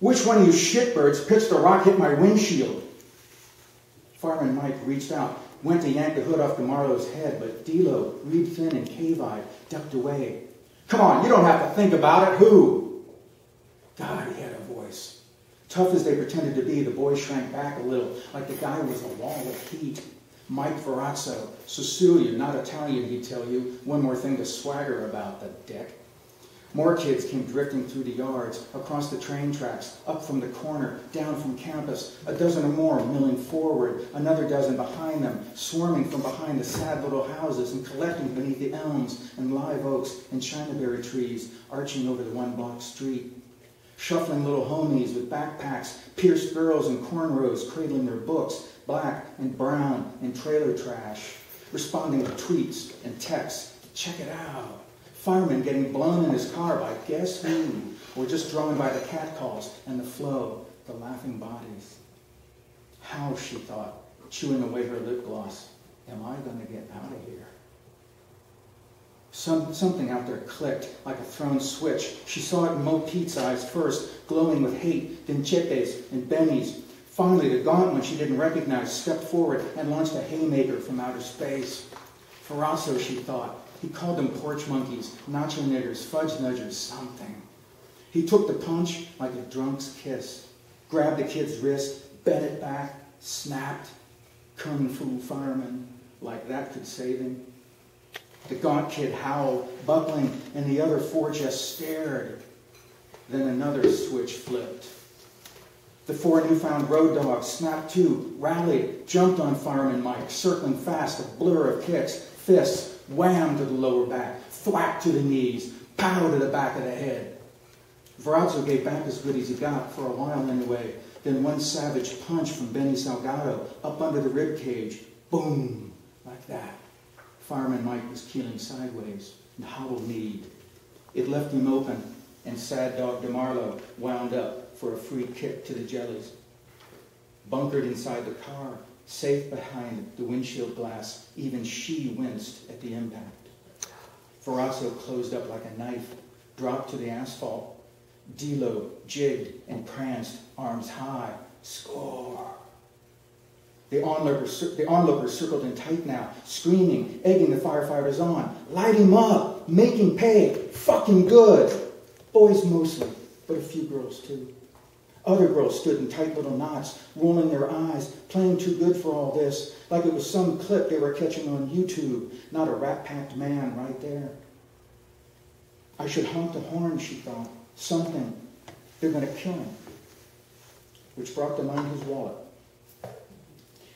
Which one of you shitbirds pitched a rock hit my windshield? Fireman Mike reached out, went to yank the hood off DeMarlo's head, but D'Lo, reed thin and cave-eyed, ducked away. Come on, you don't have to think about it. Who? God, he had a voice. Tough as they pretended to be, the boy shrank back a little, like the guy was a wall of heat. Mike Ferrazzo, Sicilian, not Italian, he'd tell you. One more thing to swagger about, the dick. More kids came drifting through the yards, across the train tracks, up from the corner, down from campus, a dozen or more milling forward, another dozen behind them, swarming from behind the sad little houses and collecting beneath the elms and live oaks and chinaberry trees arching over the one-block street. Shuffling little homies with backpacks, pierced girls in cornrows cradling their books, black and brown and trailer trash, responding to tweets and texts. Check it out. Fireman getting blown in his car by guess who, or just drawn by the catcalls and the flow, the laughing bodies. How, she thought, chewing away her lip gloss, am I going to get out of here? Something out there clicked like a thrown switch. She saw it in Mo Pete's eyes first, glowing with hate, then Chepe's and Benny's. Finally, the gaunt one she didn't recognize stepped forward and launched a haymaker from outer space. Ferrazzo, she thought. He called them porch monkeys, nacho niggers, fudge nudgers, something. He took the punch like a drunk's kiss, grabbed the kid's wrist, bent it back, snapped. Kung fu fireman, like that could save him. The gaunt kid howled, buckling, and the other four just stared. Then another switch flipped. The four newfound road dogs snapped to, rallied, jumped on Fireman Mike, circling fast, a blur of kicks, fists, wham to the lower back, thwack to the knees, pow to the back of the head. Ferrazzo gave back as good as he got, for a while anyway, then one savage punch from Benny Salgado up under the rib cage. Boom, like that. Fireman Mike was keeling sideways and hollow-kneed. It left him open, and sad dog DeMarlo wound up for a free kick to the jellies. Bunkered inside the car, safe behind the windshield glass, even she winced at the impact. Ferrazzo closed up like a knife, dropped to the asphalt. D'Lo jigged and pranced, arms high. Score! The onlookers circled in tight now, screaming, egging the firefighters on. Light him up! Make him pay! Fucking good! Boys mostly, but a few girls too. Other girls stood in tight little knots, rolling their eyes, playing too good for all this, like it was some clip they were catching on YouTube, not a rat-packed man right there. I should honk the horn, she thought. Something. They're going to kill him. Which brought to mind his wallet.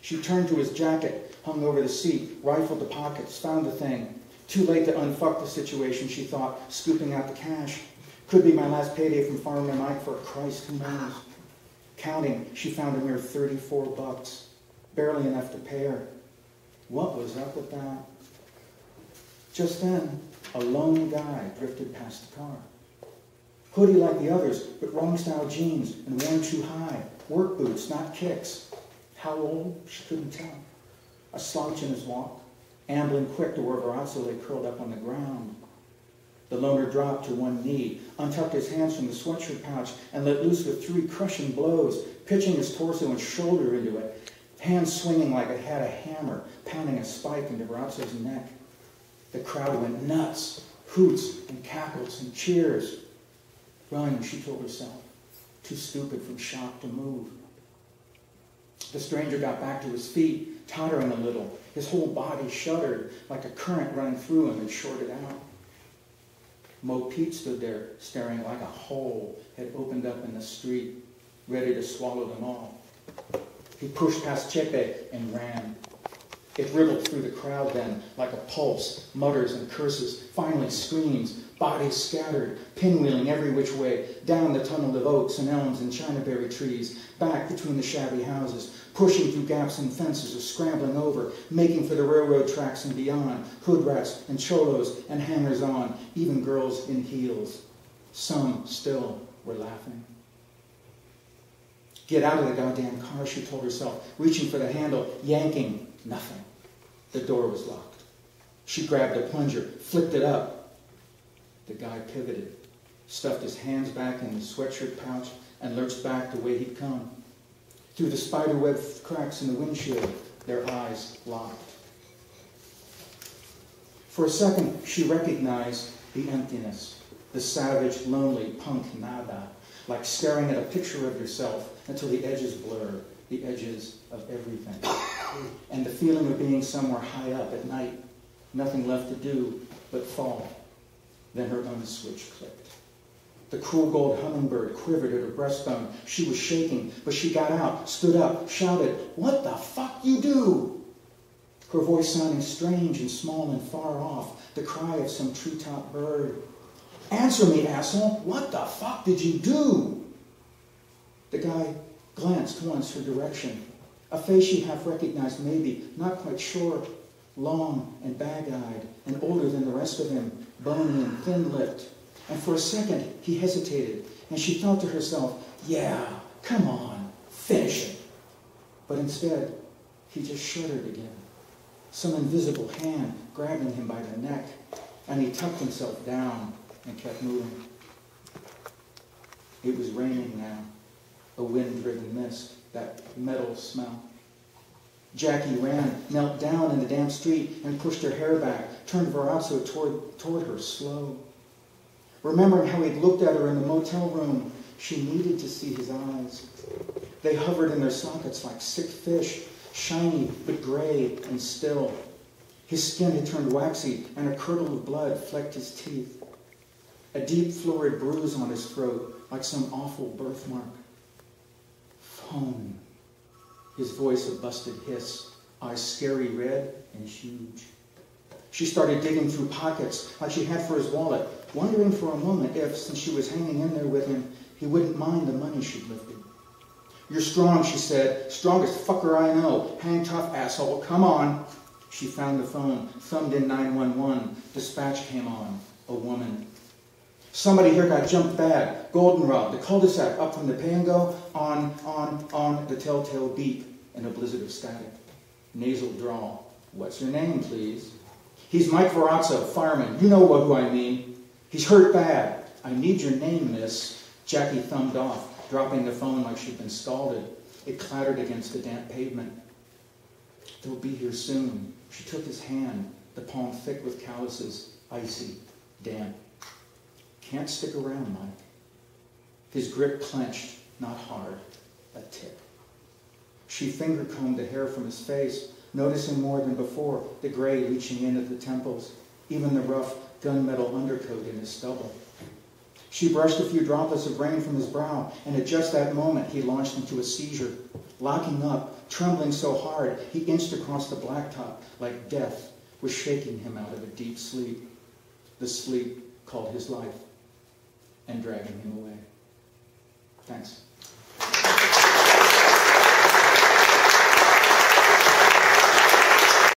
She turned to his jacket, hung over the seat, rifled the pockets, found the thing. Too late to unfuck the situation, she thought, scooping out the cash. Could be my last payday from Fireman Mike for Christ, who knows. Counting, she found a mere $34, barely enough to pay her. What was up with that? Just then, a lone guy drifted past the car. Hoodie like the others, but wrong style jeans and worn too high. Work boots, not kicks. How old? She couldn't tell. A slouch in his walk, ambling quick to where Ferrazzo lay curled up on the ground. The loner dropped to one knee, untucked his hands from the sweatshirt pouch, and let loose with 3 crushing blows, pitching his torso and shoulder into it, hands swinging like it had a hammer, pounding a spike into Ferrazzo's neck. The crowd went nuts, hoots and cackles and cheers. Run, she told herself, too stupid from shock to move. The stranger got back to his feet, tottering a little. His whole body shuddered like a current running through him and shorted out. Mo Pete stood there, staring like a hole had opened up in the street, ready to swallow them all. He pushed past Chepe and ran. It rippled through the crowd then, like a pulse, mutters and curses, finally screams, bodies scattered, pinwheeling every which way, down the tunnel of oaks and elms and chinaberry trees, back between the shabby houses, pushing through gaps in fences or scrambling over, making for the railroad tracks and beyond, hood rats and cholos and hangers-on, even girls in heels. Some still were laughing. Get out of the goddamn car, she told herself, reaching for the handle, yanking. Nothing. The door was locked. She grabbed a plunger, flipped it up. The guy pivoted, stuffed his hands back in the sweatshirt pouch, and lurched back the way he'd come. Through the spiderweb cracks in the windshield, their eyes locked. For a second, she recognized the emptiness, the savage, lonely punk nada, like staring at a picture of yourself until the edges blur, the edges of everything. And the feeling of being somewhere high up at night, nothing left to do but fall. Then her own switch clicked. The cruel gold hummingbird quivered at her breastbone. She was shaking, but she got out, stood up, shouted, "What the fuck you do?" Her voice sounding strange and small and far off, the cry of some treetop bird. "Answer me, asshole! What the fuck did you do?" The guy glanced once her direction. A face she half recognized, maybe, not quite sure. Long and bag-eyed and older than the rest of him, bony and thin-lipped. And for a second, he hesitated, and she thought to herself, "Yeah, come on, finish it." But instead, he just shuddered again. Some invisible hand grabbing him by the neck, and he tucked himself down and kept moving. It was raining now, a wind-driven mist, that metal smell. Jackie ran, knelt down in the damp street, and pushed her hair back, turned Varazzo toward her, slow. Remembering how he'd looked at her in the motel room, she needed to see his eyes. They hovered in their sockets like sick fish, shiny but gray and still. His skin had turned waxy, and a curdle of blood flecked his teeth. A deep, florid bruise on his throat, like some awful birthmark. Phone. His voice a busted hiss, eyes scary red and huge. She started digging through pockets like she had for his wallet, wondering for a moment if, since she was hanging in there with him, he wouldn't mind the money she'd lifted. "You're strong," she said. "Strongest fucker I know. Hang tough, asshole. Come on." She found the phone, thumbed in 911. Dispatch came on. A woman. "Somebody here got jumped bad. Goldenrod, the cul-de-sac, up from the Pay-and-Go, on, the telltale beep in a blizzard of static. Nasal drawl. "What's your name, please?" "He's Mike Varazzo, fireman. You know who I mean. He's hurt bad." "I need your name, miss." Jackie thumbed off, dropping the phone like she'd been scalded. It clattered against the damp pavement. "They'll be here soon." She took his hand, the palm thick with calluses, icy, damp. "Can't stick around, Mike." His grip clenched, not hard, a tick. She finger-combed the hair from his face, noticing more than before the gray reaching in at the temples, even the rough gunmetal undercoat in his stubble. She brushed a few droplets of rain from his brow, and at just that moment he launched into a seizure. Locking up, trembling so hard, he inched across the blacktop like death was shaking him out of a deep sleep. The sleep called his life and dragging him away. Thanks.